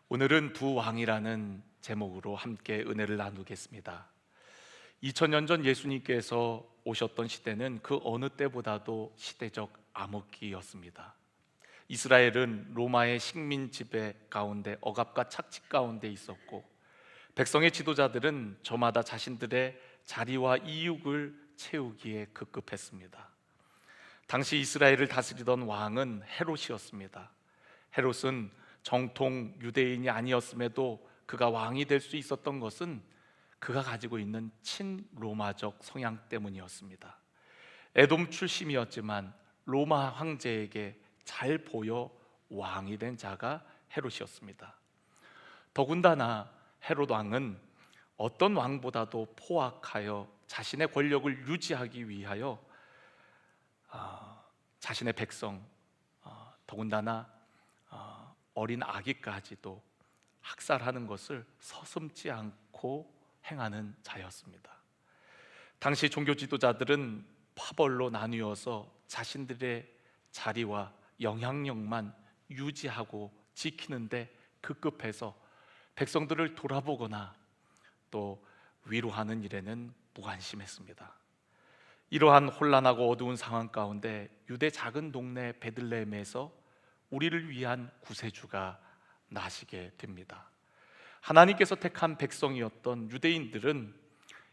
오늘은 두 왕이라는 제목으로 함께 은혜를 나누겠습니다. 2000년 전 예수님께서 오셨던 시대는 그 어느 때보다도 시대적 암흑기였습니다. 이스라엘은 로마의 식민 지배 가운데 억압과 착취 가운데 있었고, 백성의 지도자들은 저마다 자신들의 자리와 이익을 채우기에 급급했습니다. 당시 이스라엘을 다스리던 왕은 헤롯이었습니다. 헤롯은 정통 유대인이 아니었음에도 그가 왕이 될 수 있었던 것은 그가 가지고 있는 친로마적 성향 때문이었습니다. 에돔 출신이었지만 로마 황제에게 잘 보여 왕이 된 자가 헤롯이었습니다. 더군다나 헤롯 왕은 어떤 왕보다도 포악하여 자신의 권력을 유지하기 위하여 자신의 백성, 더군다나 어린 아기까지도 학살하는 것을 서슴지 않고 행하는 자였습니다. 당시 종교 지도자들은 파벌로 나뉘어서 자신들의 자리와 영향력만 유지하고 지키는데 급급해서 백성들을 돌아보거나 또 위로하는 일에는 무관심했습니다. 이러한 혼란하고 어두운 상황 가운데 유대 작은 동네 베들레헴에서 우리를 위한 구세주가 나시게 됩니다. 하나님께서 택한 백성이었던 유대인들은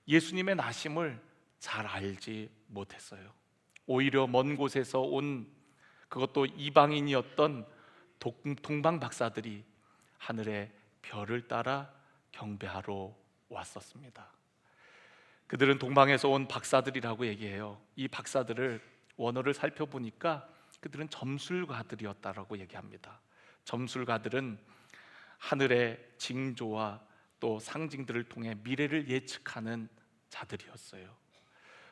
예수님의 나심을 잘 알지 못했어요. 오히려 먼 곳에서 온, 그것도 이방인이었던 동방 박사들이 하늘의 별을 따라 경배하러 왔었습니다. 그들은 동방에서 온 박사들이라고 얘기해요. 이 박사들을 원어를 살펴보니까 그들은 점술가들이었다라고 얘기합니다. 점술가들은 하늘의 징조와 또 상징들을 통해 미래를 예측하는 자들이었어요.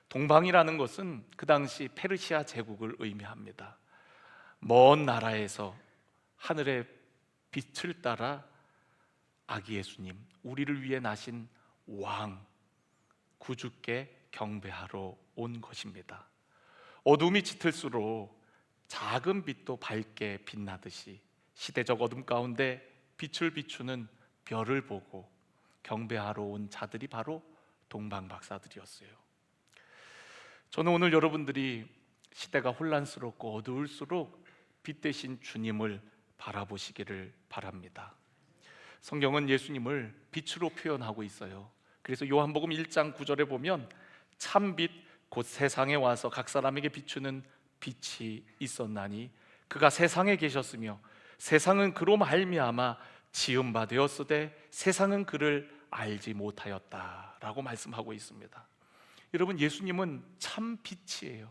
동방이라는 것은 그 당시 페르시아 제국을 의미합니다. 먼 나라에서 하늘의 빛을 따라 아기 예수님, 우리를 위해 나신 왕, 구주께 경배하러 온 것입니다. 어둠이 짙을수록 작은 빛도 밝게 빛나듯이 시대적 어둠 가운데 빛을 비추는 별을 보고 경배하러 온 자들이 바로 동방박사들이었어요. 저는 오늘 여러분들이 시대가 혼란스럽고 어두울수록 빛 대신 주님을 바라보시기를 바랍니다. 성경은 예수님을 빛으로 표현하고 있어요. 그래서 요한복음 1장 9절에 보면 참빛 곧 세상에 와서 각 사람에게 비추는 빛이 있었나니 그가 세상에 계셨으며 세상은 그로 말미암아 지은 바 되었으되 세상은 그를 알지 못하였다라고 말씀하고 있습니다. 여러분, 예수님은 참 빛이에요.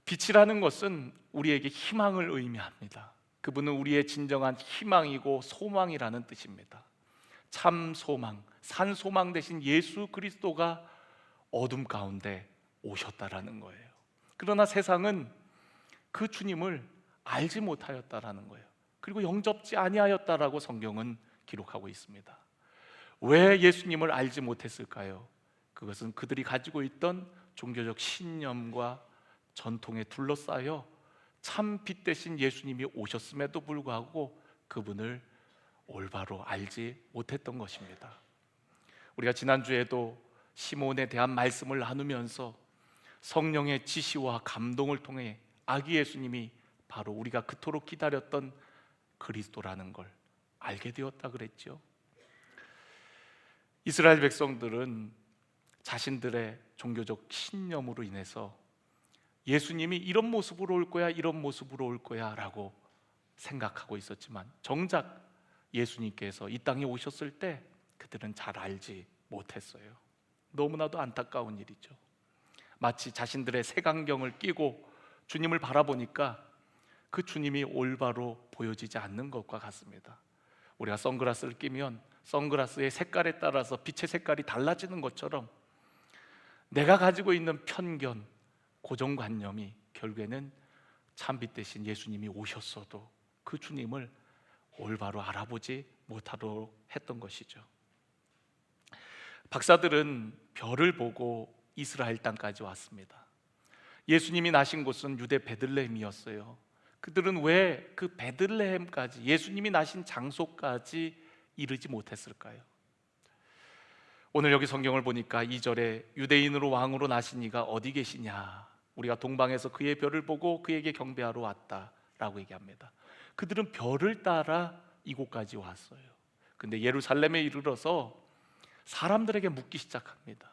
빛이라는 것은 우리에게 희망을 의미합니다. 그분은 우리의 진정한 희망이고 소망이라는 뜻입니다. 참 소망, 산 소망 대신 예수 그리스도가 어둠 가운데 오셨다라는 거예요. 그러나 세상은 그 주님을 알지 못하였다라는 거예요. 그리고 영접지 아니하였다라고 성경은 기록하고 있습니다. 왜 예수님을 알지 못했을까요? 그것은 그들이 가지고 있던 종교적 신념과 전통에 둘러싸여 참 빛 대신 예수님이 오셨음에도 불구하고 그분을 올바로 알지 못했던 것입니다. 우리가 지난주에도 시몬에 대한 말씀을 나누면서 성령의 지시와 감동을 통해 아기 예수님이 바로 우리가 그토록 기다렸던 그리스도라는 걸 알게 되었다 그랬죠. 이스라엘 백성들은 자신들의 종교적 신념으로 인해서 예수님이 이런 모습으로 올 거야, 이런 모습으로 올 거야 라고 생각하고 있었지만 정작 예수님께서 이 땅에 오셨을 때 그들은 잘 알지 못했어요. 너무나도 안타까운 일이죠. 마치 자신들의 색안경을 끼고 주님을 바라보니까 그 주님이 올바로 보여지지 않는 것과 같습니다. 우리가 선글라스를 끼면 선글라스의 색깔에 따라서 빛의 색깔이 달라지는 것처럼 내가 가지고 있는 편견, 고정관념이 결국에는 참빛 대신 예수님이 오셨어도 그 주님을 올바로 알아보지 못하도록 했던 것이죠. 박사들은 별을 보고 이스라엘 땅까지 왔습니다. 예수님이 나신 곳은 유대 베들레헴이었어요. 그들은 왜 그 베들레헴까지, 예수님이 나신 장소까지 이르지 못했을까요? 오늘 여기 성경을 보니까 2절에 유대인으로 왕으로 나신 이가 어디 계시냐, 우리가 동방에서 그의 별을 보고 그에게 경배하러 왔다라고 얘기합니다. 그들은 별을 따라 이곳까지 왔어요. 근데 예루살렘에 이르러서 사람들에게 묻기 시작합니다.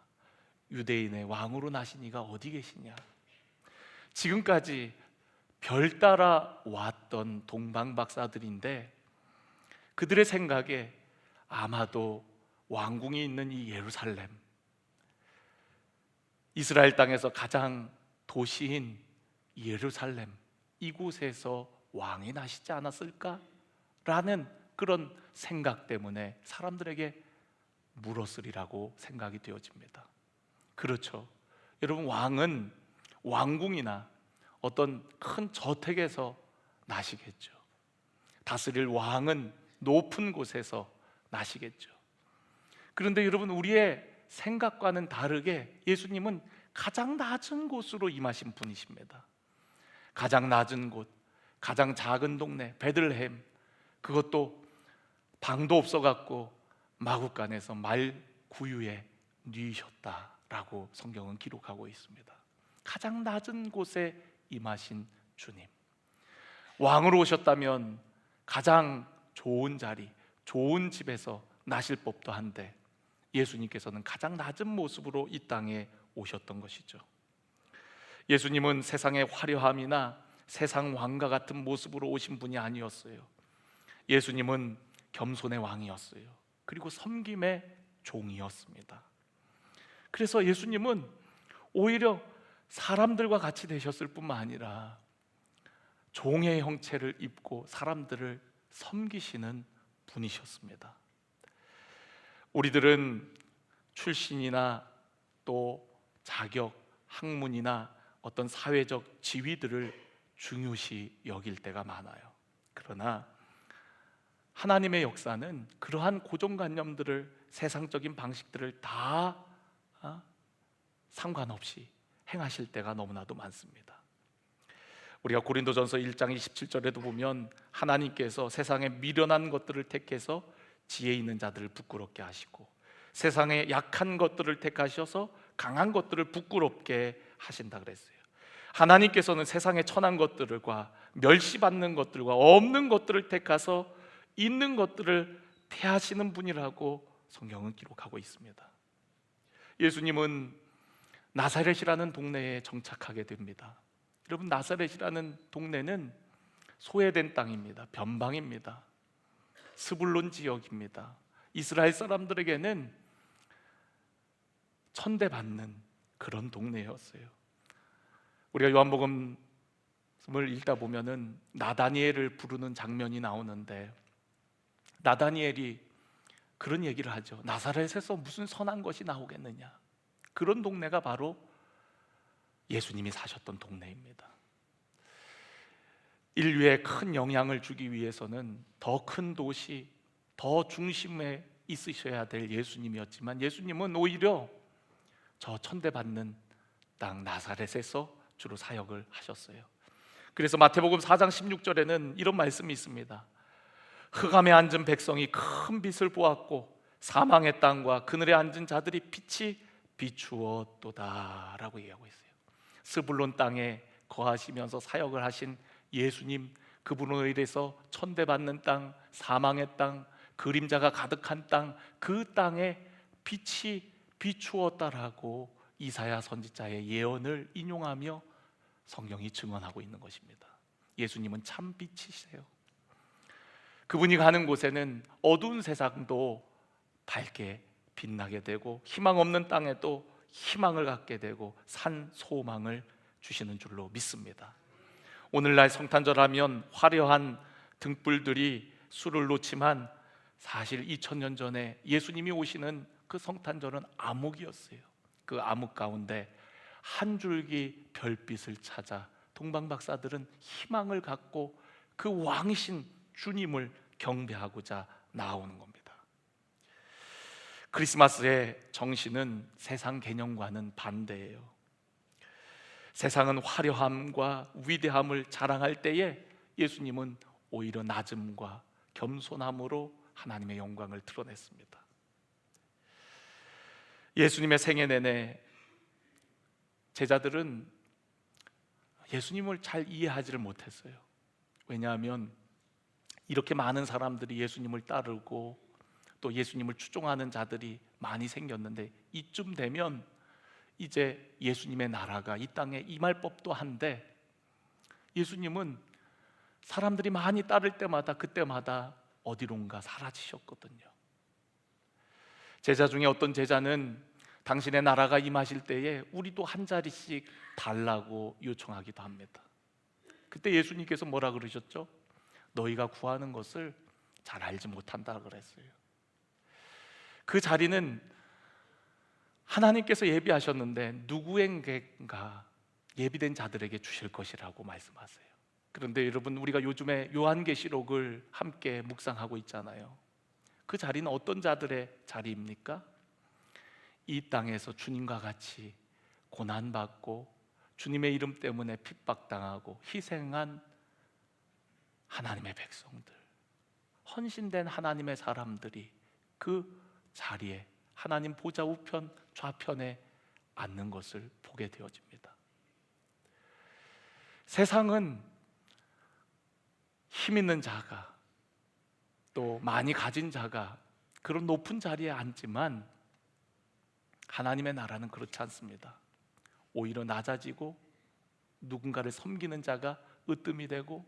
유대인의 왕으로 나신 이가 어디 계시냐. 지금까지 별 따라 왔던 동방 박사들인데 그들의 생각에 아마도 왕궁이 있는 이 예루살렘, 이스라엘 땅에서 가장 도시인 예루살렘, 이곳에서 왕이 나시지 않았을까라는 그런 생각 때문에 사람들에게 물었으리라고 생각이 되어집니다. 그렇죠. 여러분, 왕은 왕궁이나 어떤 큰 저택에서 나시겠죠. 다스릴 왕은 높은 곳에서 나시겠죠. 그런데 여러분, 우리의 생각과는 다르게 예수님은 가장 낮은 곳으로 임하신 분이십니다. 가장 낮은 곳, 가장 작은 동네 베들레헴, 그것도 방도 없어갖고 마구간에서 말 구유에 누이셨다라고 성경은 기록하고 있습니다. 가장 낮은 곳에 임하신 주님, 왕으로 오셨다면 가장 좋은 자리, 좋은 집에서 나실 법도 한데 예수님께서는 가장 낮은 모습으로 이 땅에 오셨던 것이죠. 예수님은 세상의 화려함이나 세상 왕과 같은 모습으로 오신 분이 아니었어요. 예수님은 겸손의 왕이었어요. 그리고 섬김의 종이었습니다. 그래서 예수님은 오히려 사람들과 같이 되셨을 뿐만 아니라 종의 형체를 입고 사람들을 섬기시는 분이셨습니다. 우리들은 출신이나 또 자격, 학문이나 어떤 사회적 지위들을 중요시 여길 때가 많아요. 그러나 하나님의 역사는 그러한 고정관념들을, 세상적인 방식들을 다 상관없이 행하실 때가 너무나도 많습니다. 우리가 고린도전서 1장 27절에도 보면 하나님께서 세상의 미련한 것들을 택해서 지혜 있는 자들을 부끄럽게 하시고 세상의 약한 것들을 택하셔서 강한 것들을 부끄럽게 하신다 그랬어요. 하나님께서는 세상의 천한 것들과 멸시받는 것들과 없는 것들을 택하서 있는 것들을 패하시는 분이라고 성경은 기록하고 있습니다. 예수님은 나사렛이라는 동네에 정착하게 됩니다. 여러분, 나사렛이라는 동네는 소외된 땅입니다. 변방입니다. 스불론 지역입니다. 이스라엘 사람들에게는 천대받는 그런 동네였어요. 우리가 요한복음을 읽다 보면은 나다니엘을 부르는 장면이 나오는데 나다니엘이 그런 얘기를 하죠. 나사렛에서 무슨 선한 것이 나오겠느냐. 그런 동네가 바로 예수님이 사셨던 동네입니다. 인류에 큰 영향을 주기 위해서는 더 큰 도시, 더 중심에 있으셔야 될 예수님이었지만 예수님은 오히려 저 천대받는 땅 나사렛에서 주로 사역을 하셨어요. 그래서 마태복음 4장 16절에는 이런 말씀이 있습니다. 흑암에 앉은 백성이 큰 빛을 보았고 사망의 땅과 그늘에 앉은 자들이 빛이 비추었도다 라고 얘기하고 있어요. 스불론 땅에 거하시면서 사역을 하신 예수님, 그분으로 인해서 천대받는 땅, 사망의 땅, 그림자가 가득한 땅, 그 땅에 빛이 비추었다라고 이사야 선지자의 예언을 인용하며 성경이 증언하고 있는 것입니다. 예수님은 참 빛이세요. 그분이 가는 곳에는 어두운 세상도 밝게 빛나게 되고 희망 없는 땅에도 희망을 갖게 되고 산 소망을 주시는 줄로 믿습니다. 오늘날 성탄절하면 화려한 등불들이 수를 놓지만 사실 2000년 전에 예수님이 오시는 그 성탄절은 암흑이었어요. 그 암흑 가운데 한 줄기 별빛을 찾아 동방박사들은 희망을 갖고 그 왕이신 주님을 경배하고자 나오는 겁니다. 크리스마스의 정신은 세상 개념과는 반대예요. 세상은 화려함과 위대함을 자랑할 때에 예수님은 오히려 낮음과 겸손함으로 하나님의 영광을 드러냈습니다. 예수님의 생애 내내 제자들은 예수님을 잘 이해하지를 못했어요. 왜냐하면 이렇게 많은 사람들이 예수님을 따르고 또 예수님을 추종하는 자들이 많이 생겼는데, 이쯤 되면 이제 예수님의 나라가 이 땅에 임할 법도 한데, 예수님은 사람들이 많이 따를 때마다 그때마다 어디론가 사라지셨거든요. 제자 중에 어떤 제자는 당신의 나라가 임하실 때에 우리도 한 자리씩 달라고 요청하기도 합니다. 그때 예수님께서 뭐라 그러셨죠? 너희가 구하는 것을 잘 알지 못한다 그랬어요. 그 자리는 하나님께서 예비하셨는데 누구에게인가 예비된 자들에게 주실 것이라고 말씀하세요. 그런데 여러분, 우리가 요즘에 요한계시록을 함께 묵상하고 있잖아요. 그 자리는 어떤 자들의 자리입니까? 이 땅에서 주님과 같이 고난받고 주님의 이름 때문에 핍박당하고 희생한 하나님의 백성들, 헌신된 하나님의 사람들이 그 자리에 하나님 보좌 우편 좌편에 앉는 것을 보게 되어집니다. 세상은 힘 있는 자가, 또 많이 가진 자가 그런 높은 자리에 앉지만 하나님의 나라는 그렇지 않습니다. 오히려 낮아지고 누군가를 섬기는 자가 으뜸이 되고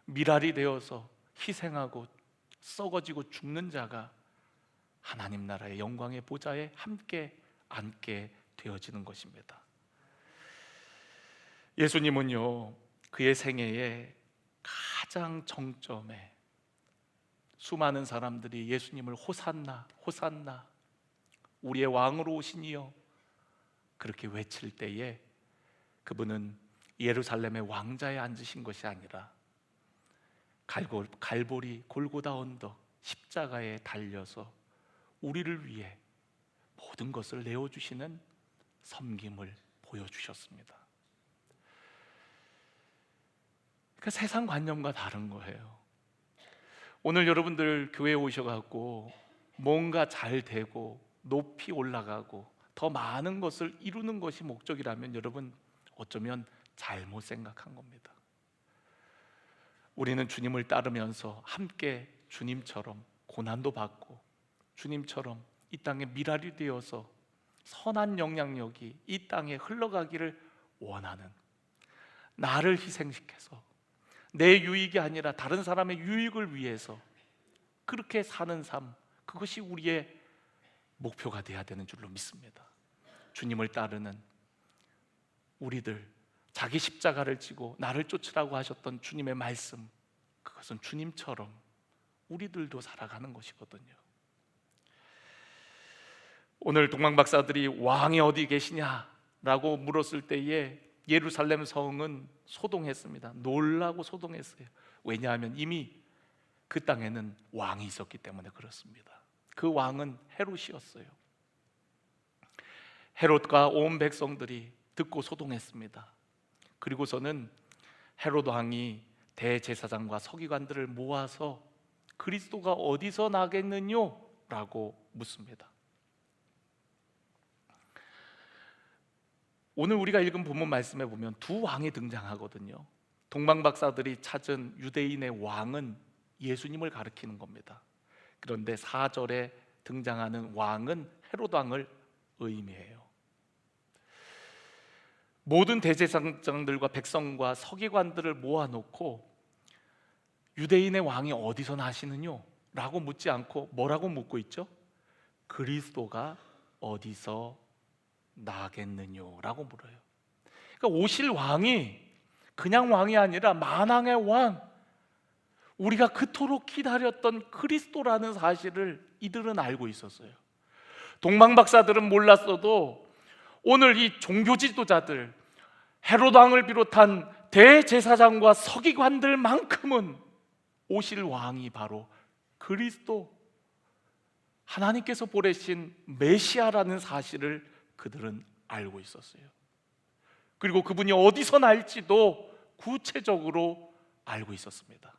미랄이 되어서 희생하고 썩어지고 죽는 자가 하나님 나라의 영광의 보좌에 함께 앉게 되어지는 것입니다. 예수님은요, 그의 생애의 가장 정점에 수많은 사람들이 예수님을 호산나 호산나 우리의 왕으로 오시니요 그렇게 외칠 때에 그분은 예루살렘의 왕자에 앉으신 것이 아니라 갈보리 골고다 언덕 십자가에 달려서 우리를 위해 모든 것을 내어주시는 섬김을 보여주셨습니다. 그러니까 세상 관념과 다른 거예요. 오늘 여러분들 교회에 오셔갖고 뭔가 잘 되고 높이 올라가고 더 많은 것을 이루는 것이 목적이라면 여러분 어쩌면 잘못 생각한 겁니다. 우리는 주님을 따르면서 함께 주님처럼 고난도 받고 주님처럼 이 땅에 미랄이 되어서 선한 영향력이 이 땅에 흘러가기를 원하는, 나를 희생시켜서 내 유익이 아니라 다른 사람의 유익을 위해서 그렇게 사는 삶, 그것이 우리의 목표가 되어야 되는 줄로 믿습니다. 주님을 따르는 우리들, 자기 십자가를 지고 나를 쫓으라고 하셨던 주님의 말씀, 그것은 주님처럼 우리들도 살아가는 것이거든요. 오늘 동방박사들이 왕이 어디 계시냐라고 물었을 때에 예루살렘 성은 소동했습니다. 놀라고 소동했어요. 왜냐하면 이미 그 땅에는 왕이 있었기 때문에 그렇습니다. 그 왕은 헤롯이었어요. 헤롯과 온 백성들이 듣고 소동했습니다. 그리고서는 헤롯 왕이 대제사장과 서기관들을 모아서 그리스도가 어디서 나겠느냐? 라고 묻습니다. 오늘 우리가 읽은 본문 말씀에 보면 두 왕이 등장하거든요. 동방박사들이 찾은 유대인의 왕은 예수님을 가리키는 겁니다. 그런데 4절에 등장하는 왕은 헤롯 왕을 의미해요. 모든 대제사장들과 백성과 서기관들을 모아놓고 유대인의 왕이 어디서 나시느냐? 라고 묻지 않고 뭐라고 묻고 있죠? 그리스도가 어디서 나겠느냐? 라고 물어요. 그러니까 오실 왕이 그냥 왕이 아니라 만왕의 왕, 우리가 그토록 기다렸던 그리스도라는 사실을 이들은 알고 있었어요. 동방박사들은 몰랐어도 오늘 이 종교 지도자들, 헤롯 왕을 비롯한 대제사장과 서기관들만큼은 오실 왕이 바로 그리스도, 하나님께서 보내신 메시아라는 사실을 그들은 알고 있었어요. 그리고 그분이 어디서 날지도 구체적으로 알고 있었습니다.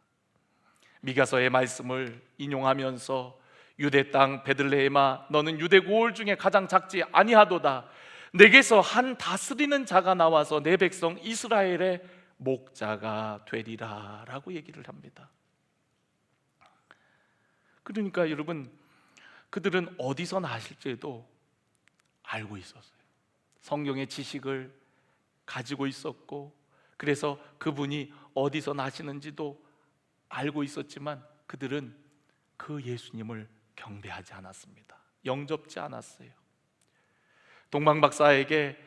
미가서의 말씀을 인용하면서 유대 땅 베들레헴아 너는 유대 고을 중에 가장 작지 아니하도다. 내게서 한 다스리는 자가 나와서 내 백성 이스라엘의 목자가 되리라 라고 얘기를 합니다. 그러니까 여러분, 그들은 어디서 나실지도 알고 있었어요. 성경의 지식을 가지고 있었고, 그래서 그분이 어디서 나시는지도 알고 있었지만 그들은 그 예수님을 경배하지 않았습니다. 영접지 않았어요. 동방박사에게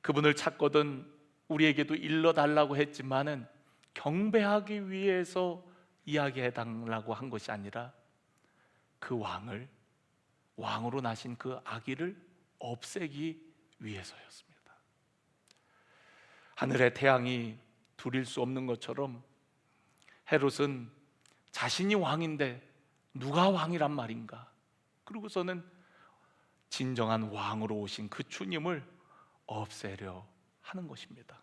그분을 찾거든 우리에게도 일러달라고 했지만은 경배하기 위해서 이야기해달라고 한 것이 아니라 그 왕을, 왕으로 나신 그 아기를 없애기 위해서였습니다. 하늘의 태양이 둘일 수 없는 것처럼 헤롯은 자신이 왕인데 누가 왕이란 말인가? 그러고서는 진정한 왕으로 오신 그 주님을 없애려 하는 것입니다.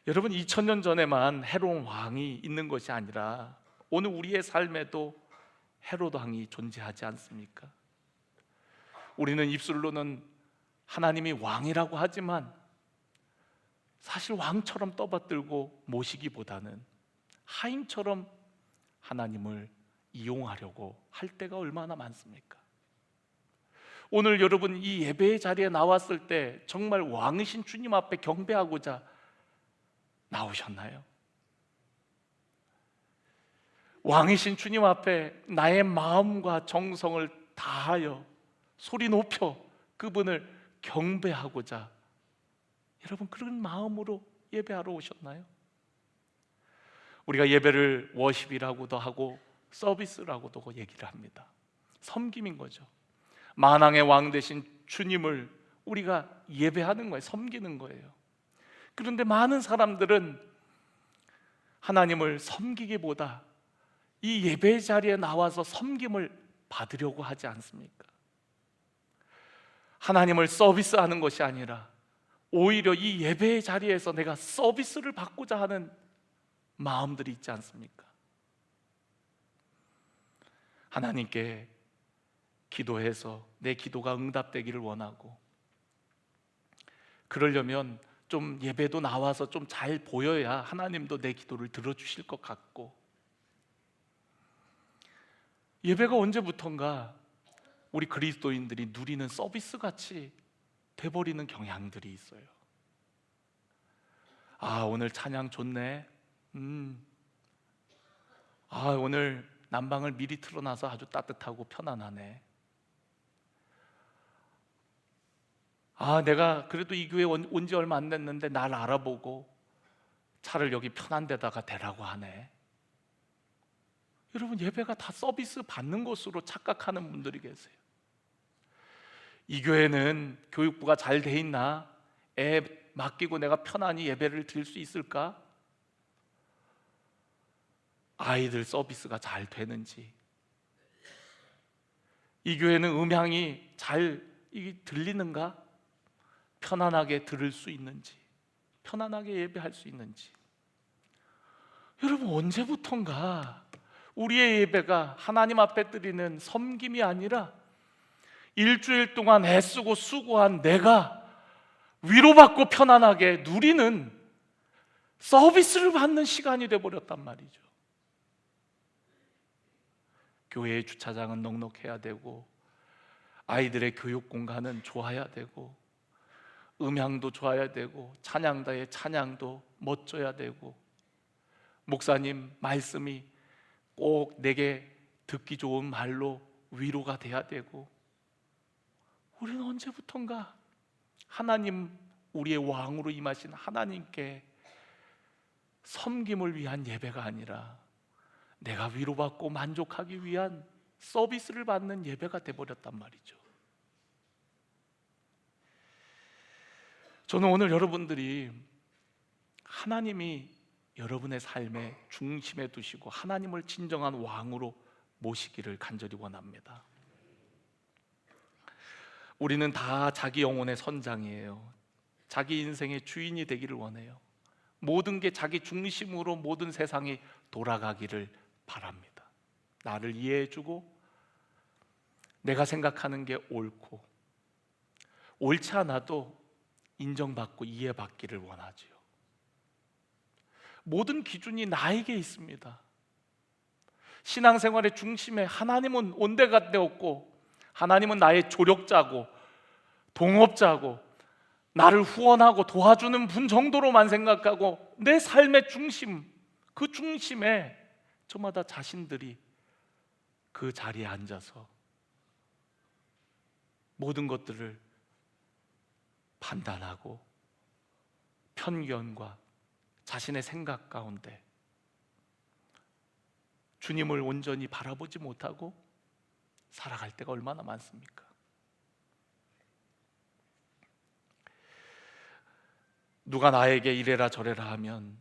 여러분, 2000년 전에만 헤롯 왕이 있는 것이 아니라 오늘 우리의 삶에도 헤롯 왕이 존재하지 않습니까? 우리는 입술로는 하나님이 왕이라고 하지만 사실 왕처럼 떠받들고 모시기보다는 하인처럼 하나님을 이용하려고 할 때가 얼마나 많습니까? 오늘 여러분 이 예배의 자리에 나왔을 때 정말 왕이신 주님 앞에 경배하고자 나오셨나요? 왕이신 주님 앞에 나의 마음과 정성을 다하여 소리 높여 그분을 경배하고자 여러분 그런 마음으로 예배하러 오셨나요? 우리가 예배를 워십이라고도 하고 서비스라고도 얘기를 합니다. 섬김인 거죠. 만왕의 왕 되신 주님을 우리가 예배하는 거예요. 섬기는 거예요. 그런데 많은 사람들은 하나님을 섬기기보다 이 예배 자리에 나와서 섬김을 받으려고 하지 않습니까? 하나님을 서비스하는 것이 아니라 오히려 이 예배의 자리에서 내가 서비스를 받고자 하는 마음들이 있지 않습니까? 하나님께 기도해서 내 기도가 응답되기를 원하고, 그러려면 좀 예배도 나와서 좀 잘 보여야 하나님도 내 기도를 들어주실 것 같고, 예배가 언제부턴가 우리 그리스도인들이 누리는 서비스같이 돼버리는 경향들이 있어요. 아, 오늘 찬양 좋네. 아, 오늘 난방을 미리 틀어놔서 아주 따뜻하고 편안하네. 아, 내가 그래도 이 교회 온 지 얼마 안 됐는데 날 알아보고 차를 여기 편한 데다가 대라고 하네. 여러분, 예배가 다 서비스 받는 것으로 착각하는 분들이 계세요. 이 교회는 교육부가 잘 돼 있나? 애 맡기고 내가 편안히 예배를 드릴 수 있을까? 아이들 서비스가 잘 되는지, 이 교회는 음향이 잘 들리는가? 편안하게 들을 수 있는지, 편안하게 예배할 수 있는지. 여러분, 언제부턴가 우리의 예배가 하나님 앞에 드리는 섬김이 아니라 일주일 동안 애쓰고 수고한 내가 위로받고 편안하게 누리는 서비스를 받는 시간이 되어버렸단 말이죠. 교회의 주차장은 넉넉해야 되고, 아이들의 교육 공간은 좋아야 되고, 음향도 좋아야 되고, 찬양다의 찬양도 멋져야 되고, 목사님 말씀이 꼭 내게 듣기 좋은 말로 위로가 돼야 되고, 우리는 언제부턴가 하나님, 우리의 왕으로 임하신 하나님께 섬김을 위한 예배가 아니라 내가 위로받고 만족하기 위한 서비스를 받는 예배가 돼버렸단 말이죠. 저는 오늘 여러분들이 하나님이 여러분의 삶의 중심에 두시고 하나님을 진정한 왕으로 모시기를 간절히 원합니다. 우리는 다 자기 영혼의 선장이에요. 자기 인생의 주인이 되기를 원해요. 모든 게 자기 중심으로 모든 세상이 돌아가기를 바랍니다. 나를 이해해주고 내가 생각하는 게 옳고 옳지 않아도 인정받고 이해받기를 원하지요. 모든 기준이 나에게 있습니다. 신앙생활의 중심에 하나님은 온데간데 없고, 하나님은 나의 조력자고 동업자고 나를 후원하고 도와주는 분 정도로만 생각하고, 내 삶의 중심, 그 중심에 저마다 자신들이 그 자리에 앉아서 모든 것들을 판단하고 편견과 자신의 생각 가운데 주님을 온전히 바라보지 못하고 살아갈 때가 얼마나 많습니까? 누가 나에게 이래라 저래라 하면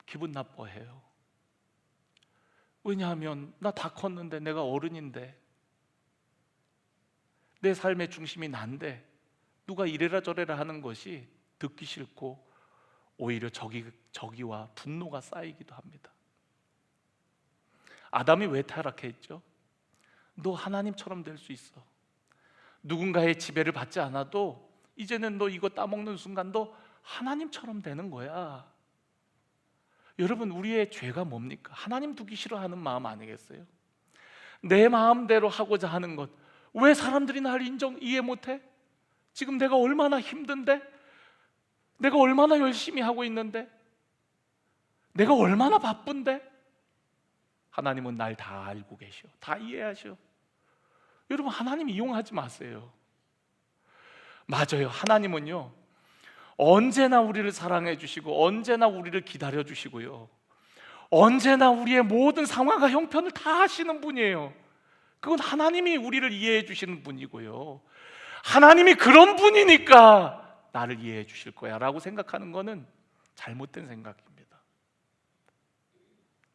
기분 나빠해요. 왜냐하면 나 다 컸는데, 내가 어른인데, 내 삶의 중심이 난데 누가 이래라 저래라 하는 것이 듣기 싫고 오히려 적이와 분노가 쌓이기도 합니다. 아담이 왜 타락했죠? 너 하나님처럼 될 수 있어. 누군가의 지배를 받지 않아도 이제는 너 이거 따먹는 순간 너 하나님처럼 되는 거야. 여러분, 우리의 죄가 뭡니까? 하나님 두기 싫어하는 마음 아니겠어요? 내 마음대로 하고자 하는 것. 왜 사람들이 나를 이해 못해? 지금 내가 얼마나 힘든데? 내가 얼마나 열심히 하고 있는데? 내가 얼마나 바쁜데? 하나님은 날 다 알고 계셔. 다 이해하셔. 여러분, 하나님 이용하지 마세요. 맞아요. 하나님은요, 언제나 우리를 사랑해 주시고 언제나 우리를 기다려 주시고요, 언제나 우리의 모든 상황과 형편을 다 하시는 분이에요. 그건 하나님이 우리를 이해해 주시는 분이고요, 하나님이 그런 분이니까 나를 이해해 주실 거야 라고 생각하는 것은 잘못된 생각입니다.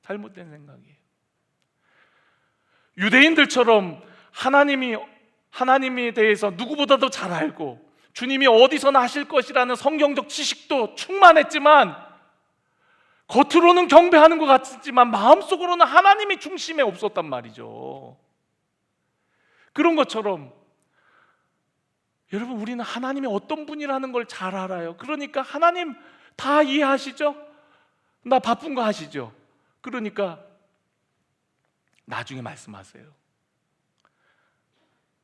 잘못된 생각이에요. 유대인들처럼 하나님에 대해서 누구보다도 잘 알고 주님이 어디서나 하실 것이라는 성경적 지식도 충만했지만, 겉으로는 경배하는 것 같지만 마음속으로는 하나님이 중심에 없었단 말이죠. 그런 것처럼 여러분, 우리는 하나님이 어떤 분이라는 걸 잘 알아요. 그러니까 하나님 다 이해하시죠? 나 바쁜 거 아시죠? 그러니까 나중에 말씀하세요.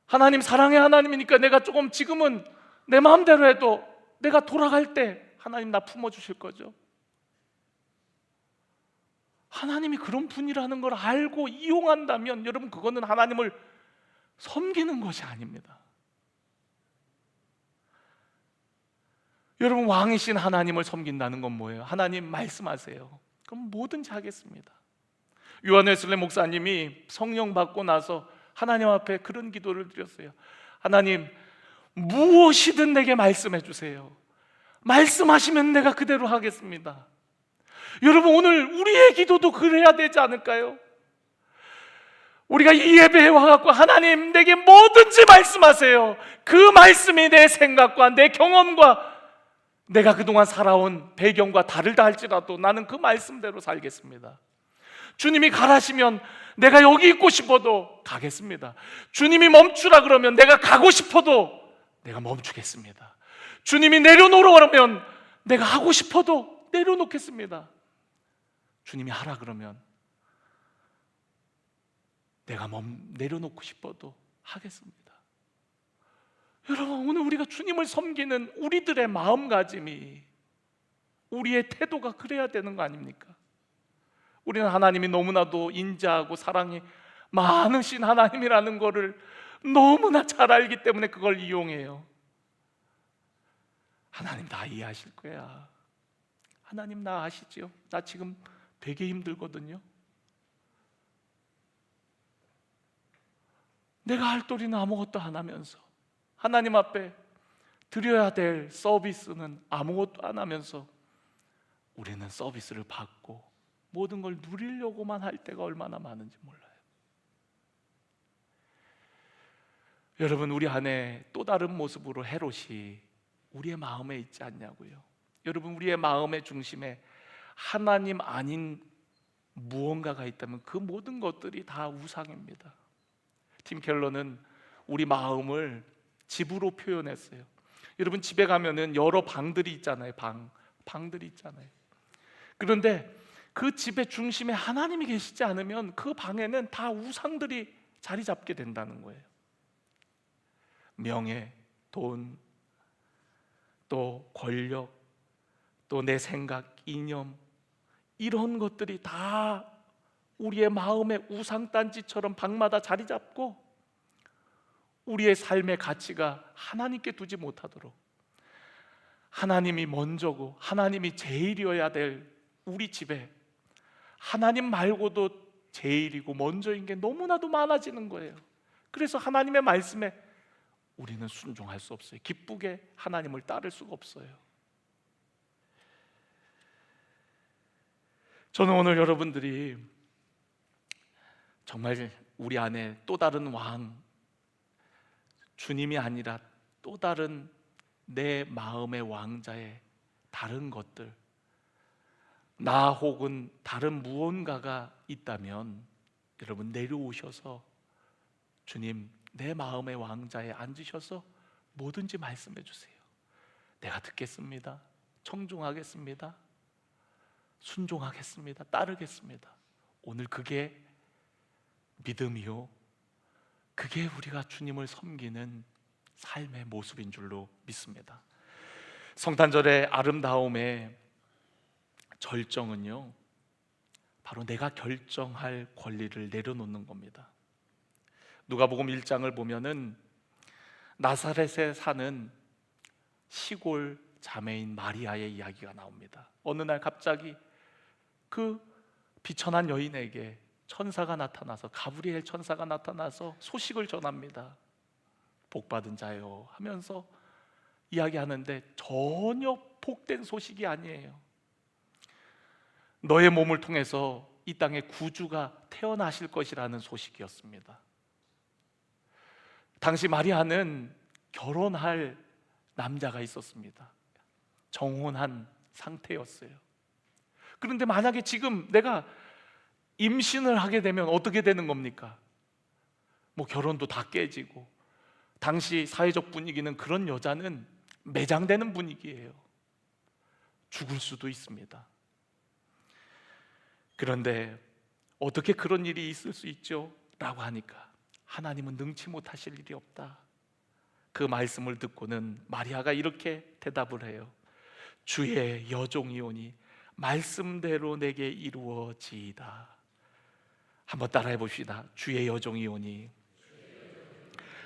하나님 사랑의 하나님이니까 내가 조금 지금은 내 마음대로 해도 내가 돌아갈 때 하나님 나 품어주실 거죠. 하나님이 그런 분이라는 걸 알고 이용한다면 여러분, 그거는 하나님을 섬기는 것이 아닙니다. 여러분, 왕이신 하나님을 섬긴다는 건 뭐예요? 하나님 말씀하세요. 그럼 뭐든지 하겠습니다. 요한 웨슬리 목사님이 성령 받고 나서 하나님 앞에 그런 기도를 드렸어요. 하나님, 무엇이든 내게 말씀해 주세요. 말씀하시면 내가 그대로 하겠습니다. 여러분, 오늘 우리의 기도도 그래야 되지 않을까요? 우리가 이 예배에 와갖고 하나님 내게 뭐든지 말씀하세요. 그 말씀이 내 생각과 내 경험과 내가 그동안 살아온 배경과 다르다 할지라도 나는 그 말씀대로 살겠습니다. 주님이 가라시면 내가 여기 있고 싶어도 가겠습니다. 주님이 멈추라 그러면 내가 가고 싶어도 내가 멈추겠습니다. 주님이 내려놓으라 그러면 내가 하고 싶어도 내려놓겠습니다. 주님이 하라 그러면 내가 내려놓고 싶어도 하겠습니다. 여러분, 오늘 우리가 주님을 섬기는 우리들의 마음가짐이, 우리의 태도가 그래야 되는 거 아닙니까? 우리는 하나님이 너무나도 인자하고 사랑이 많으신 하나님이라는 것을 너무나 잘 알기 때문에 그걸 이용해요. 하나님 다 이해하실 거야. 하나님 나 아시죠? 나 지금 되게 힘들거든요. 내가 할 도리는 아무것도 안 하면서, 하나님 앞에 드려야 될 서비스는 아무것도 안 하면서 우리는 서비스를 받고 모든 걸 누리려고만 할 때가 얼마나 많은지 몰라요. 여러분, 우리 안에 또 다른 모습으로 헤롯이 우리의 마음에 있지 않냐고요. 여러분, 우리의 마음의 중심에 하나님 아닌 무언가가 있다면 그 모든 것들이 다 우상입니다. 팀 켈러는 우리 마음을 집으로 표현했어요. 여러분 집에 가면은 여러 방들이 있잖아요. 방들이 있잖아요. 그런데 그 집의 중심에 하나님이 계시지 않으면 그 방에는 다 우상들이 자리 잡게 된다는 거예요. 명예, 돈, 또 권력, 또 내 생각, 이념, 이런 것들이 다 우리의 마음의 우상단지처럼 방마다 자리 잡고 우리의 삶의 가치가 하나님께 두지 못하도록, 하나님이 먼저고 하나님이 제일이어야 될 우리 집에 하나님 말고도 제일이고 먼저인 게 너무나도 많아지는 거예요. 그래서 하나님의 말씀에 우리는 순종할 수 없어요. 기쁘게 하나님을 따를 수가 없어요. 저는 오늘 여러분들이 정말 우리 안에 또 다른 왕, 주님이 아니라 또 다른 내 마음의 왕자의 다른 것들, 나 혹은 다른 무언가가 있다면 여러분 내려오셔서 주님, 내 마음의 왕자에 앉으셔서 뭐든지 말씀해 주세요. 내가 듣겠습니다. 청중하겠습니다. 순종하겠습니다. 따르겠습니다. 오늘 그게 믿음이요, 그게 우리가 주님을 섬기는 삶의 모습인 줄로 믿습니다. 성탄절의 아름다움의 절정은요, 바로 내가 결정할 권리를 내려놓는 겁니다. 누가복음 1장을 보면은 나사렛에 사는 시골 자매인 마리아의 이야기가 나옵니다. 어느 날 갑자기 그 비천한 여인에게 천사가 나타나서, 가브리엘 천사가 나타나서 소식을 전합니다. 복받은 자요 하면서 이야기하는데 전혀 복된 소식이 아니에요. 너의 몸을 통해서 이 땅에 구주가 태어나실 것이라는 소식이었습니다. 당시 마리아는 결혼할 남자가 있었습니다. 정혼한 상태였어요. 그런데 만약에 지금 내가 임신을 하게 되면 어떻게 되는 겁니까? 뭐 결혼도 다 깨지고, 당시 사회적 분위기는 그런 여자는 매장되는 분위기예요. 죽을 수도 있습니다. 그런데 어떻게 그런 일이 있을 수 있죠? 라고 하니까 하나님은 능치 못하실 일이 없다. 그 말씀을 듣고는 마리아가 이렇게 대답을 해요. 주의 여종이오니 말씀대로 내게 이루어지이다. 한번 따라해 봅시다. 주의 여종이오니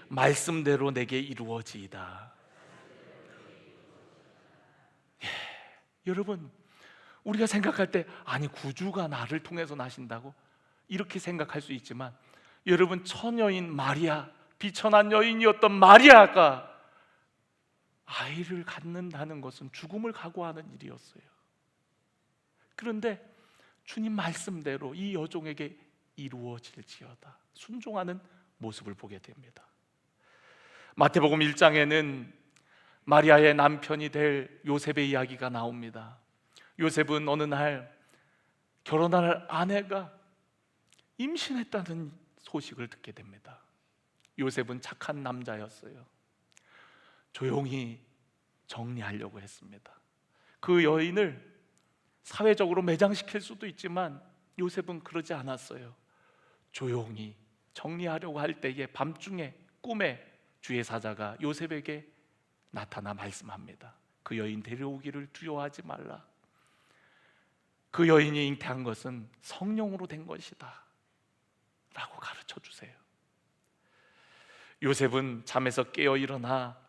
말씀대로 내게 이루어지이다. 여러분, 우리가 생각할 때 아니 구주가 나를 통해서 나신다고 이렇게 생각할 수 있지만, 여러분, 처녀인 마리아, 비천한 여인이었던 마리아가 아이를 갖는다는 것은 죽음을 각오하는 일이었어요. 그런데 주님 말씀대로 이 여종에게 이루어질지어다 순종하는 모습을 보게 됩니다. 마태복음 1장에는 마리아의 남편이 될 요셉의 이야기가 나옵니다. 요셉은 어느 날 결혼할 아내가 임신했다는 소식을 듣게 됩니다. 요셉은 착한 남자였어요. 조용히 정리하려고 했습니다. 그 여인을 사회적으로 매장시킬 수도 있지만 요셉은 그러지 않았어요. 조용히 정리하려고 할 때에 밤중에 꿈에 주의 사자가 요셉에게 나타나 말씀합니다. 그 여인 데려오기를 두려워하지 말라. 그 여인이 잉태한 것은 성령으로 된 것이다 라고 가르쳐 주세요. 요셉은 잠에서 깨어 일어나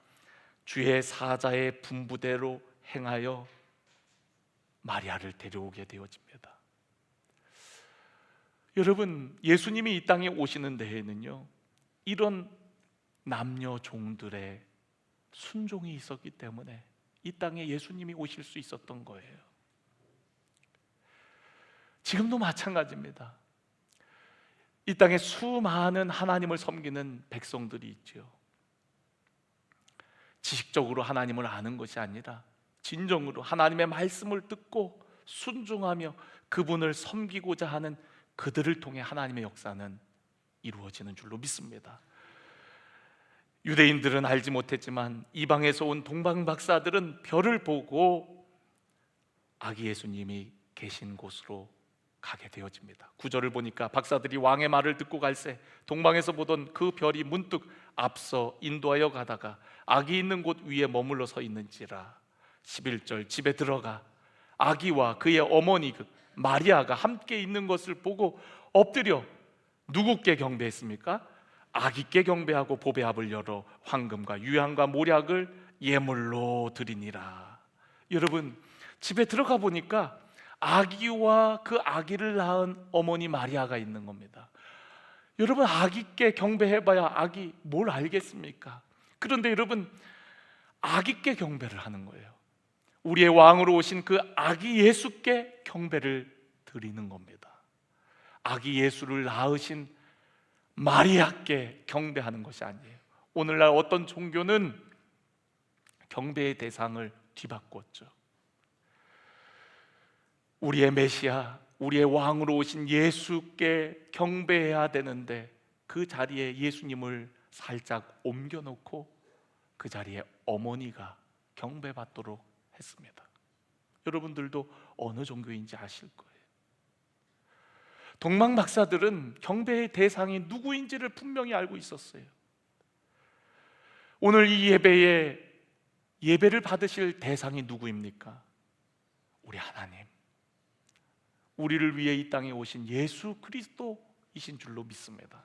주의 사자의 분부대로 행하여 마리아를 데려오게 되어집니다. 여러분, 예수님이 이 땅에 오시는 데에는요, 이런 남녀 종들의 순종이 있었기 때문에 이 땅에 예수님이 오실 수 있었던 거예요. 지금도 마찬가지입니다. 이 땅에 수많은 하나님을 섬기는 백성들이 있죠. 지식적으로 하나님을 아는 것이 아니라 진정으로 하나님의 말씀을 듣고 순종하며 그분을 섬기고자 하는 그들을 통해 하나님의 역사는 이루어지는 줄로 믿습니다. 유대인들은 알지 못했지만 이방에서 온 동방 박사들은 별을 보고 아기 예수님이 계신 곳으로 가게 되어집니다. 9절을 보니까 박사들이 왕의 말을 듣고 갈새 동방에서 보던 그 별이 문득 앞서 인도하여 가다가 아기 있는 곳 위에 머물러 서 있는지라. 11절 집에 들어가 아기와 그의 어머니 마리아가 함께 있는 것을 보고 엎드려 누구께 경배했습니까? 아기께 경배하고 보배합을 열어 황금과 유향과 모략을 예물로 드리니라. 여러분, 집에 들어가 보니까 아기와 그 아기를 낳은 어머니 마리아가 있는 겁니다. 여러분, 아기께 경배해봐야 아기 뭘 알겠습니까? 그런데 여러분, 아기께 경배를 하는 거예요. 우리의 왕으로 오신 그 아기 예수께 경배를 드리는 겁니다. 아기 예수를 낳으신 마리아께 경배하는 것이 아니에요. 오늘날 어떤 종교는 경배의 대상을 뒤바꿨죠. 우리의 메시아, 우리의 왕으로 오신 예수께 경배해야 되는데 그 자리에 예수님을 살짝 옮겨놓고 그 자리에 어머니가 경배받도록 했습니다. 여러분들도 어느 종교인지 아실 거예요. 동방 박사들은 경배의 대상이 누구인지를 분명히 알고 있었어요. 오늘 이 예배를 받으실 대상이 누구입니까? 우리 하나님, 우리를 위해 이 땅에 오신 예수 그리스도이신 줄로 믿습니다.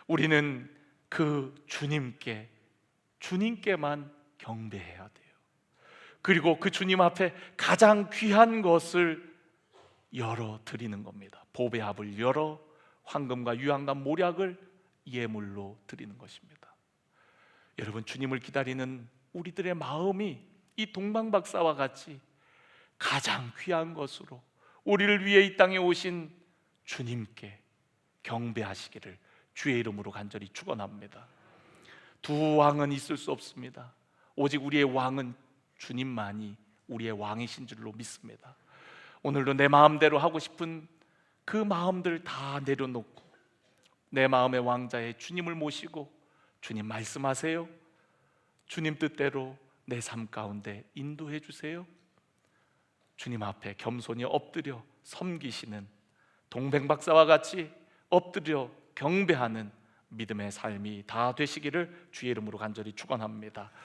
우리는 그 주님께만 경배해야 돼요. 그리고 그 주님 앞에 가장 귀한 것을 열어 드리는 겁니다. 보배합을 열어 황금과 유향과 모략을 예물로 드리는 것입니다. 여러분, 주님을 기다리는 우리들의 마음이 이 동방 박사와 같이 가장 귀한 것으로 우리를 위해 이 땅에 오신 주님께 경배하시기를 주의 이름으로 간절히 축원합니다. 두 왕은 있을 수 없습니다. 오직 우리의 왕은 주님만이 우리의 왕이신 줄로 믿습니다. 오늘도 내 마음대로 하고 싶은 그 마음들 다 내려놓고 내 마음의 왕자의 주님을 모시고 주님 말씀하세요. 주님 뜻대로 내 삶 가운데 인도해 주세요. 주님 앞에 겸손히 엎드려 섬기시는 동방 박사와 같이 엎드려 경배하는 믿음의 삶이 다 되시기를 주의 이름으로 간절히 축원합니다.